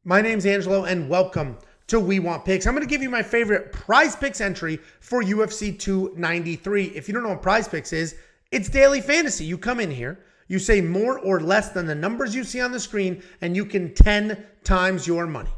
My name's Angelo, and welcome to We Want Picks. I'm going to give you my favorite PrizePicks entry for UFC 293. If you don't know what PrizePicks is, it's daily fantasy. You come in here, you say more or less than the numbers you see on the screen, and you can 10 times your money.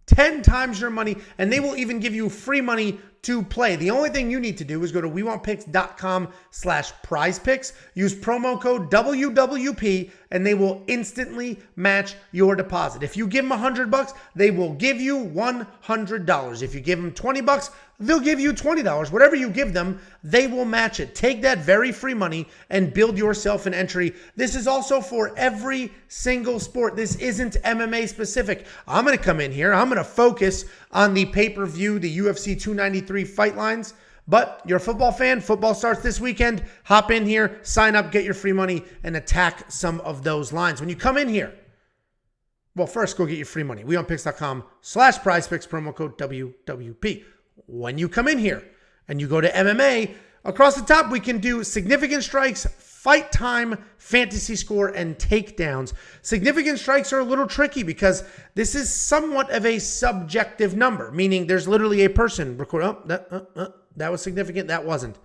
10 times your money, and they will even give you free money to play. The only thing you need to do is go to wewantpicks.com/prizepicks, use promo code WWP, and they will instantly match your deposit. If you give them $100, they will give you $100. If you give them $20, they'll give you $20. Whatever you give them, they will match it. Take that very free money and build yourself an entry. This is also for every single sport. This isn't MMA specific. I'm going to come in here. I'm going to focus on the pay-per-view, the UFC 293 fight lines. But you're a football fan. Football starts this weekend. Hop in here, sign up, get your free money, and attack some of those lines. When you come in here, well, first go get your free money. WeOnPicks.com/PrizePicks, promo code WWP. When you come in here and you go to MMA, across the top, we can do significant strikes, fight time, fantasy score, and takedowns. Significant strikes are a little tricky because this is somewhat of a subjective number, meaning there's literally a person record. That was significant. That wasn't.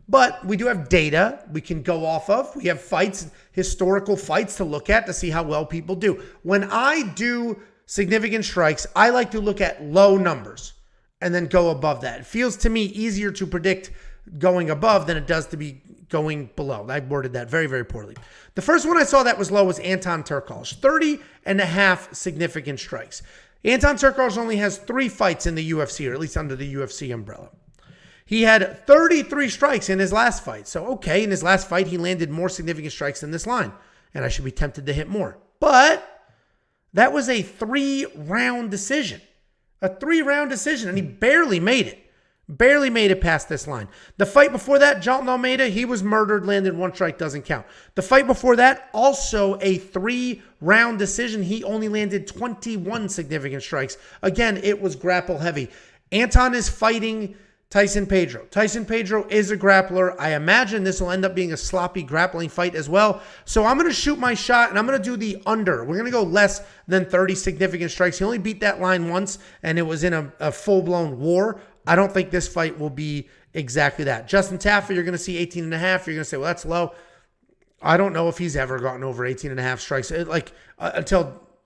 But we do have data we can go off of. We have fights, historical fights to look at to see how well people do. When I do significant strikes, I like to look at low numbers and then go above that. It feels to me easier to predict going above than it does to be going below. I worded that very, very poorly. The first one I saw that was low was Anton Turkalj, 30.5 significant strikes. Anton Turkalj only has 3 fights in the UFC, or at least under the UFC umbrella. He had 33 strikes in his last fight. So, okay, in his last fight, he landed more significant strikes than this line. And I should be tempted to hit more. But that was a 3-round decision. A 3-round decision, and he barely made it. Barely made it past this line. The fight before that, Jalton Almeida, he was murdered, landed 1 strike, doesn't count. The fight before that, also a 3-round decision. He only landed 21 significant strikes. Again, it was grapple heavy. Anton is fighting Tyson Pedro. Tyson Pedro is a grappler. I imagine this will end up being a sloppy grappling fight as well. So I'm going to shoot my shot, and I'm going to do the under. We're going to go less than 30 significant strikes. He only beat that line once, and it was in a full-blown war. I don't think this fight will be exactly that. Justin Tafa, you're going to see 18.5. You're going to say, well, that's low. I don't know if he's ever gotten over 18.5 strikes,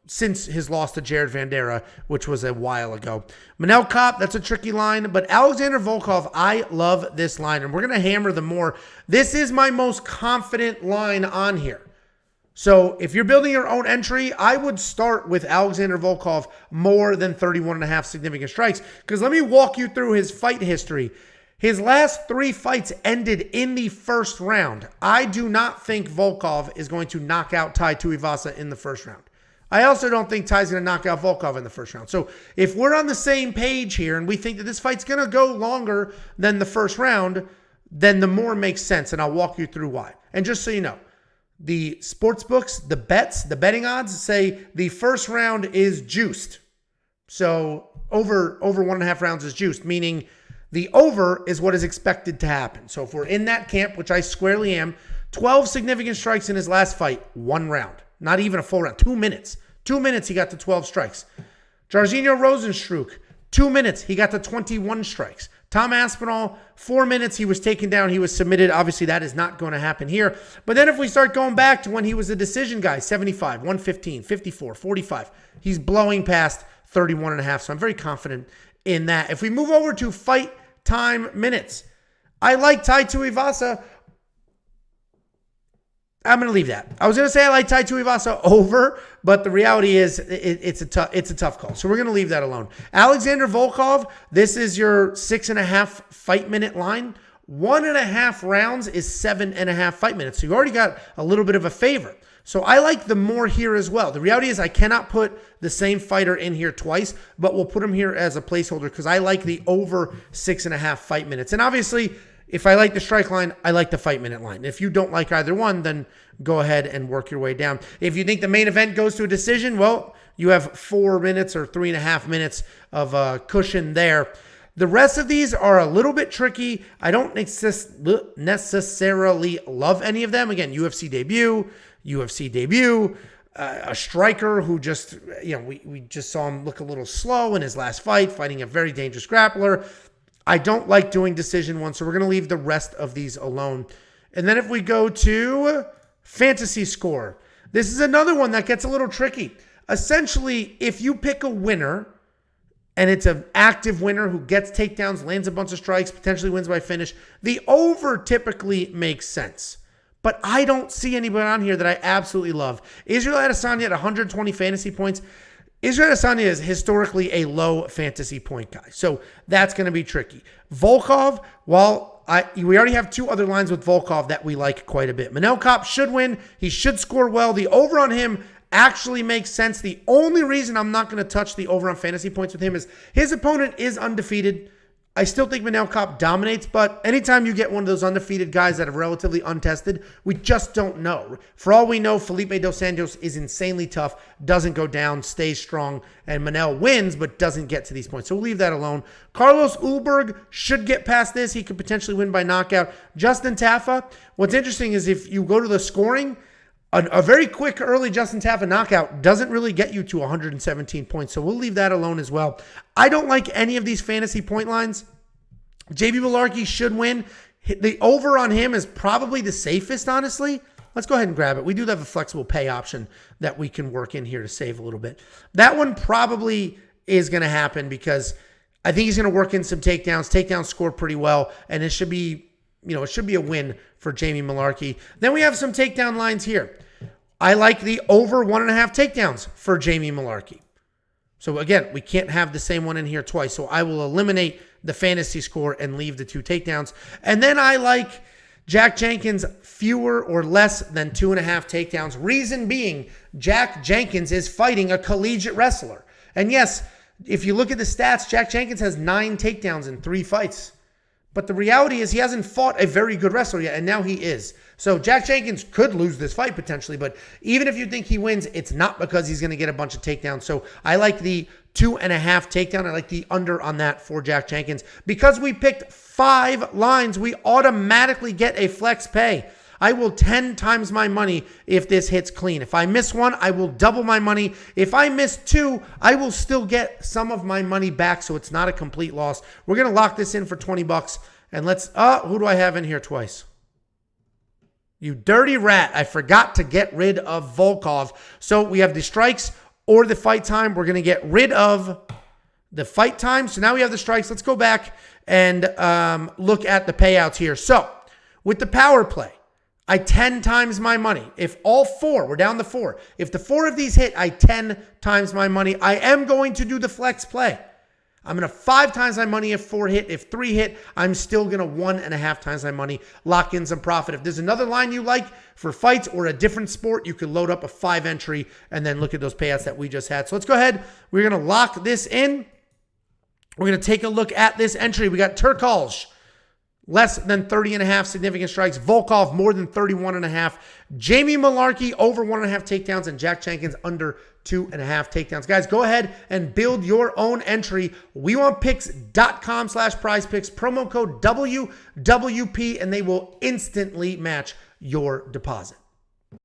since his loss to Jared Vanderaa, which was a while ago. Manel Kape, that's a tricky line, but Alexander Volkov, I love this line, and we're going to hammer them more. This is my most confident line on here. So if you're building your own entry, I would start with Alexander Volkov more than 31.5 significant strikes, because let me walk you through his fight history. His last 3 fights ended in the first round. I do not think Volkov is going to knock out Tai Tuivasa in the first round. I also don't think Ty's going to knock out Volkov in the first round. So if we're on the same page here and we think that this fight's going to go longer than the first round, then the more makes sense, and I'll walk you through why. And just so you know, the sports books, the betting odds say the first round is juiced. So over 1.5 rounds is juiced, meaning the over is what is expected to happen. So if we're in that camp, which I squarely am, 12 significant strikes in his last fight, 1 round. Not even a full round. 2 minutes. 2 minutes, he got to 12 strikes. Jairzinho Rozenstruik, 2 minutes, he got to 21 strikes. Tom Aspinall, 4 minutes, he was taken down, he was submitted. Obviously, that is not going to happen here. But then if we start going back to when he was a decision guy, 75, 115, 54, 45, he's blowing past 31.5. So I'm very confident in that. If we move over to fight time minutes, I like Tai Tuivasa. I'm going to leave that. I was going to say I like Tai Tuivasa over, but the reality is it's a tough call. So we're going to leave that alone. Alexander Volkov, this is your 6.5 fight minute line. 1.5 rounds is 7.5 fight minutes. So you already got a little bit of a favor. So I like the more here as well. The reality is I cannot put the same fighter in here twice, but we'll put him here as a placeholder because I like the over 6.5 fight minutes. And obviously, if I like the strike line, I like the fight minute line. If you don't like either one, then go ahead and work your way down. If you think the main event goes to a decision, well, you have 4 minutes or 3.5 minutes of cushion there. The rest of these are a little bit tricky. I don't necessarily love any of them. Again, UFC debut, a striker who just, we just saw him look a little slow in his last fight, fighting a very dangerous grappler. I don't like doing decision one, so we're going to leave the rest of these alone. And then if we go to fantasy score, this is another one that gets a little tricky. Essentially, if you pick a winner, and it's an active winner who gets takedowns, lands a bunch of strikes, potentially wins by finish, the over typically makes sense. But I don't see anybody on here that I absolutely love. Israel Adesanya at 120 fantasy points. Israel Adesanya is historically a low fantasy point guy. So that's going to be tricky. Volkov, we already have two other lines with Volkov that we like quite a bit. Manel Kape should win. He should score well. The over on him actually makes sense. The only reason I'm not going to touch the over on fantasy points with him is his opponent is undefeated. I still think Manel Kape dominates, but anytime you get one of those undefeated guys that are relatively untested, we just don't know. For all we know, Felipe Dos Santos is insanely tough, doesn't go down, stays strong, and Manel wins, but doesn't get to these points. So we'll leave that alone. Carlos Ulberg should get past this. He could potentially win by knockout. Justin Tafa, what's interesting is if you go to the scoring, a very quick early Justin Tafa knockout doesn't really get you to 117 points, so we'll leave that alone as well. I don't like any of these fantasy point lines. JB Malarkey should win. The over on him is probably the safest, honestly. Let's go ahead and grab it. We do have a flexible pay option that we can work in here to save a little bit. That one probably is going to happen because I think he's going to work in some takedowns. Takedowns score pretty well, and it should be, it should be a win for Jamie Malarkey. Then we have some takedown lines here. I like the over 1.5 takedowns for Jamie Malarkey. So again, we can't have the same one in here twice. So I will eliminate the fantasy score and leave the 2 takedowns. And then I like Jack Jenkins fewer or less than 2.5 takedowns. Reason being, Jack Jenkins is fighting a collegiate wrestler. And yes, if you look at the stats, Jack Jenkins has 9 takedowns in 3 fights. But the reality is he hasn't fought a very good wrestler yet, and now he is. So Jack Jenkins could lose this fight potentially, but even if you think he wins, it's not because he's going to get a bunch of takedowns. So I like the 2.5 takedown. I like the under on that for Jack Jenkins. Because we picked 5 lines, we automatically get a flex pay. I will 10 times my money if this hits clean. If I miss one, I will double my money. If I miss 2, I will still get some of my money back, so it's not a complete loss. We're going to lock this in for 20 bucks. And let's, who do I have in here twice? You dirty rat. I forgot to get rid of Volkov. So we have the strikes or the fight time. We're going to get rid of the fight time. So now we have the strikes. Let's go back and look at the payouts here. So with the power play, I 10 times my money. If all 4, we're down to 4. If the 4 of these hit, I 10 times my money. I am going to do the flex play. I'm going to 5 times my money if 4 hit. If 3 hit, I'm still going to 1.5 times my money, lock in some profit. If there's another line you like for fights or a different sport, you can load up a 5 entry and then look at those payouts that we just had. So let's go ahead. We're going to lock this in. We're going to take a look at this entry. We got Turkalj, less than 30.5 significant strikes. Volkov, more than 31.5. Jamie Malarkey, over 1.5 takedowns. And Jack Jenkins, under 2.5 takedowns. Guys, go ahead and build your own entry. WeWantPicks.com/PrizePicks. Promo code WWP, and they will instantly match your deposit.